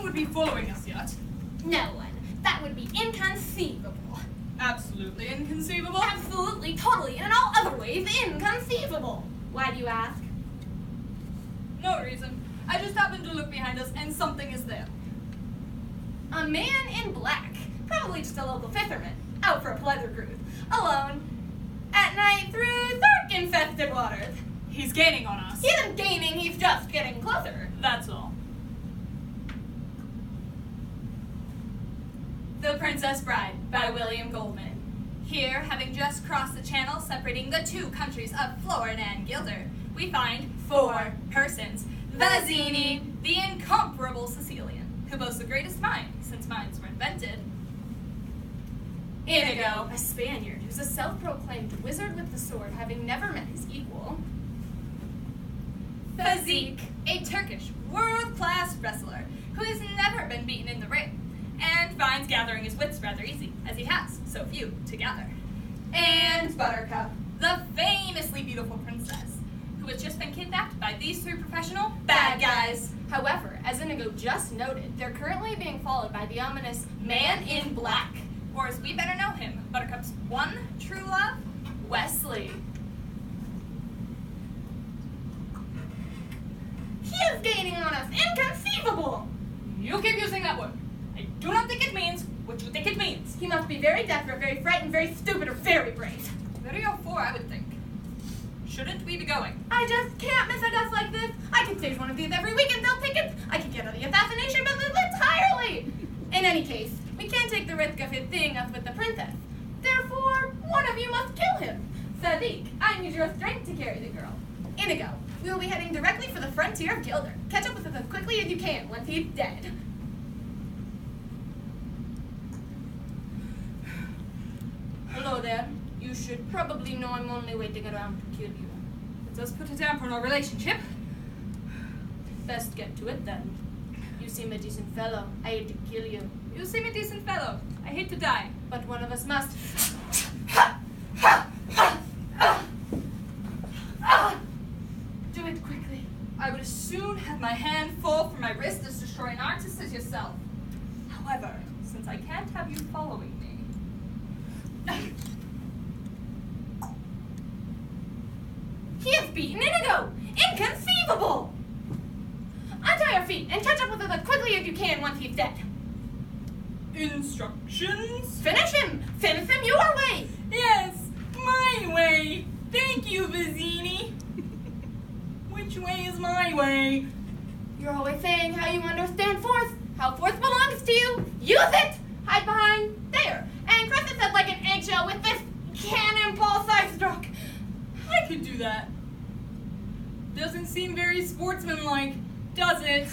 would be following us yet. No one. That would be inconceivable. Absolutely inconceivable. Absolutely, totally, and in all other ways inconceivable. Why do you ask? No reason. I just happened to look behind us and something is there. A man in black. Probably just a local fisherman. Out for a pleasure cruise. Alone. At night through dark infested waters. He's gaining on us. He isn't gaining, he's just getting closer. That's all. The Princess Bride by William Goldman. Here, having just crossed the channel separating the two countries of Florida and Gilder, we find 4 persons. Vizzini, the incomparable Sicilian, who boasts the greatest mind since minds were invented. Inigo, A Spaniard who's a self-proclaimed wizard with the sword, having never met his equal. Physique, a Turkish world-class wrestler who has never been beaten in the ring and finds gathering his wits rather easy, as he has so few to gather. And Buttercup, the famously beautiful princess, who has just been kidnapped by these 3 professional bad guys. However, as Inigo just noted, they're currently being followed by the ominous Man in Black. Or as we better know him, Buttercup's one true love, Wesley. He is gaining on us! Inconceivable! You keep using that word. I do not think it means what you think it means. He must be very desperate, very frightened, very stupid, or very brave. 3 or 4, I would think. Shouldn't we be going? I just can't miss a death like this. I could stage one of these every week and sell tickets. I could get out of the assassination business entirely. In any case, we can't take the risk of his seeing us with the princess. Therefore, one of you must kill him. Sadiq, I need your strength to carry the girl. Inigo, we will be heading directly for the frontier of Gilder. Catch up with us as quickly as you can once he's dead. Hello there. You should probably know I'm only waiting around to kill you. It does put a damper on our relationship. Best get to it then. You seem a decent fellow. I hate to kill you. You seem a decent fellow. I hate to die. But one of us must. Do it quickly. I would as soon have my hand fall from my wrist as destroy an artist as yourself. However, since I can't have you following me. He has beaten Inigo! Inconceivable! Untie your feet and catch up with us as quickly as you can once he's dead. Instructions? Finish him! Finish him your way! Yes, my way. Thank you, Vizzini. Which way is my way? You're always saying how you understand force, how force belongs to you. Use it! Hide behind there. And crush his head like an eggshell with this cannonball-sized stroke. I could do that. Doesn't seem very sportsmanlike, does it?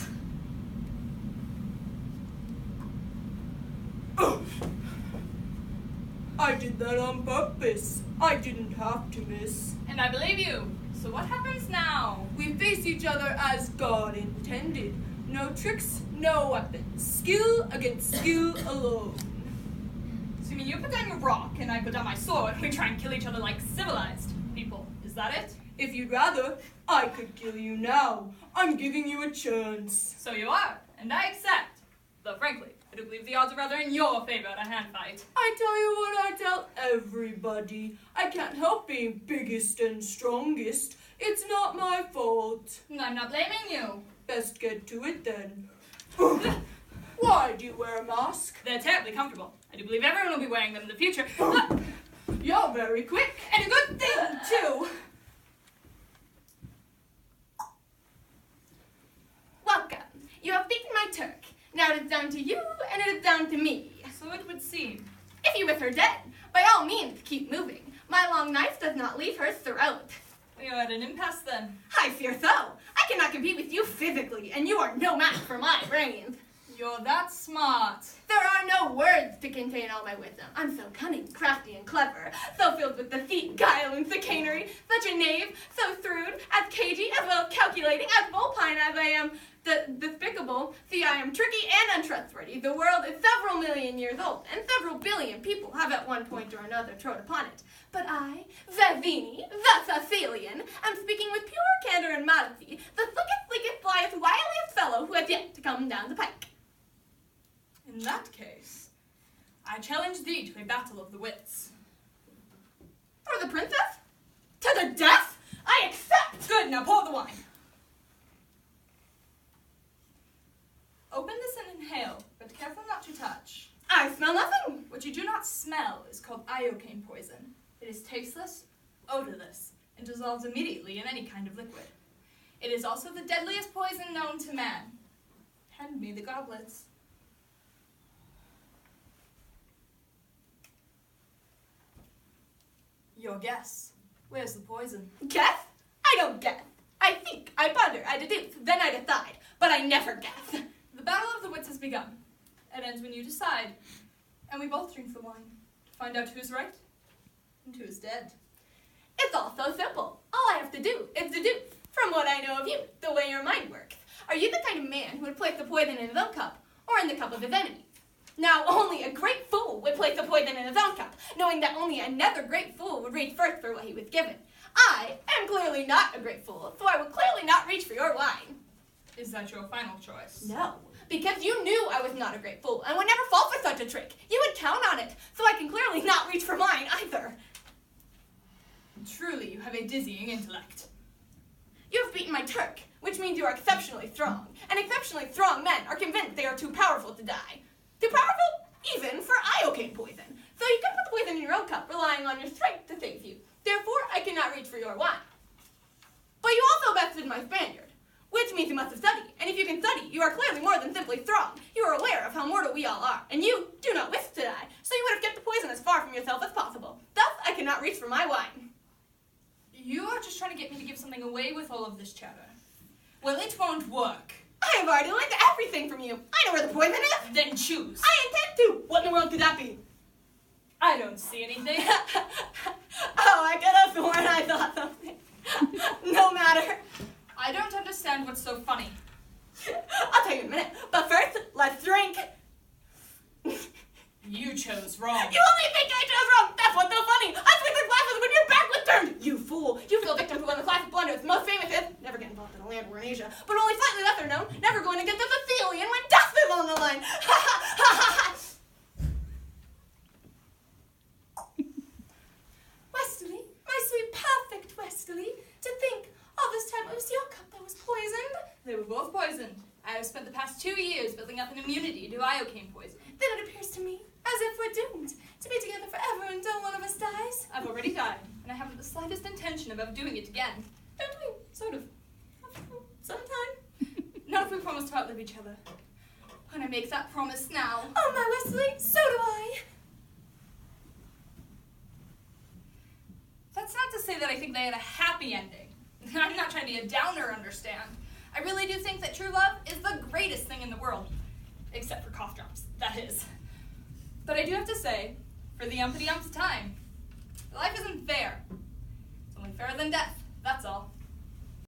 I did that on purpose. I didn't have to miss. And I believe you. So what happens now? We face each other as God intended. No tricks, no weapons. Skill against skill alone. So you mean you put down your rock and I put down my sword, we try and kill each other like civilized people. Is that it? If you'd rather, I could kill you now. I'm giving you a chance. So you are, and I accept. Though frankly, I do believe the odds are rather in your favor in a hand fight. I tell you what I tell everybody. I can't help being biggest and strongest. It's not my fault. And I'm not blaming you. Best get to it then. Why do you wear a mask? They're terribly comfortable. I do believe everyone will be wearing them in the future. You're very quick. And a good thing, too. Welcome. You have beaten my Turk. Now it is down to you, and it is down to me. So it would seem. If you wish her dead, by all means keep moving. My long knife does not leave her throat. We are at an impasse then. I fear so. I cannot compete with you physically, and you are no match for my brains. You're that smart. There are no words to contain all my wisdom. I'm so cunning, crafty, and clever, so filled with deceit, guile, and chicanery, such a knave, so shrewd, as cagey, as well as calculating, as vulpine as I am despicable. See, I am tricky and untrustworthy. The world is several million years old, and several billion people have at one point or another trod upon it. But I, Vizzini, the Sicilian, am speaking with pure candor and modesty, the slickest, flyest, wiliest fellow who has yet to come down the pike. In that case, I challenge thee to a battle of the wits. For the princess? To the death? I accept! Good, now pour the wine. Open this and inhale, but careful not to touch. I smell nothing. What you do not smell is called iocane poison. It is tasteless, odorless, and dissolves immediately in any kind of liquid. It is also the deadliest poison known to man. Hand me the goblets. Your guess. Where's the poison? Guess? I don't guess. I think, I ponder, I deduce, then I decide. But I never guess. The battle of the wits has begun. It ends when you decide. And we both drink the wine to find out who's right and who's dead. It's all so simple. All I have to do is deduce, from what I know of you, the way your mind works. Are you the kind of man who would place the poison in his own cup, or in the cup of his enemy? Now, only a great fool would place the poison in his own cup, knowing that only another great fool would reach first for what he was given. I am clearly not a great fool, so I would clearly not reach for your wine. Is that your final choice? No, because you knew I was not a great fool, and would never fall for such a trick. You would count on it, so I can clearly not reach for mine either. Truly, you have a dizzying intellect. You have beaten my Turk, which means you are exceptionally strong, and exceptionally strong men are convinced they are too powerful to die. Too powerful? Even for iocane poison. So you can put the poison in your own cup, relying on your strength to save you. Therefore, I cannot reach for your wine. But you also bested my Spaniard, which means you must have studied, and if you can study, you are clearly more than simply strong. You are aware of how mortal we all are, and you do not wish to die, so you would have kept the poison as far from yourself as possible. Thus, I cannot reach for my wine. You are just trying to get me to give something away with all of this chatter. Well, it won't work. I have already learned everything from you. I know where the poison is. Then choose. I intend to. What in the world could that be? I don't see anything. Oh, I could have sworn I thought something. No matter. I don't understand what's so funny. I'll tell you in a minute. But first, let's drink. You chose wrong. You only think I chose wrong. That's what's so funny. I swing the glasses when your back was turned. You fool. You feel victim to one of the classic blunders. The most famous is never get involved in a land war in Asia, but only slightly lesser known, never going against a Sicilian when death is on the line. Westerly, my sweet, perfect Westerly, to think all this time it was your cup that was poisoned. They were both poisoned. I have spent the past 2 years building up an immunity to iocane poison. Then it appears to me as if we're doomed to be together forever until one of us dies. I've already died, and I haven't the slightest intention of ever doing it again. Don't we? Sort of. Sometime. Not if we promise to outlive each other. When I make that promise now. Oh, my Westerly, so do I. That's not to say that I think they had a happy ending. I'm not trying to be a downer, understand. I really do think that true love is the greatest thing in the world. Except for cough drops, that is. But I do have to say, for the umpty-umpty time, life isn't fair. It's only fairer than death, that's all.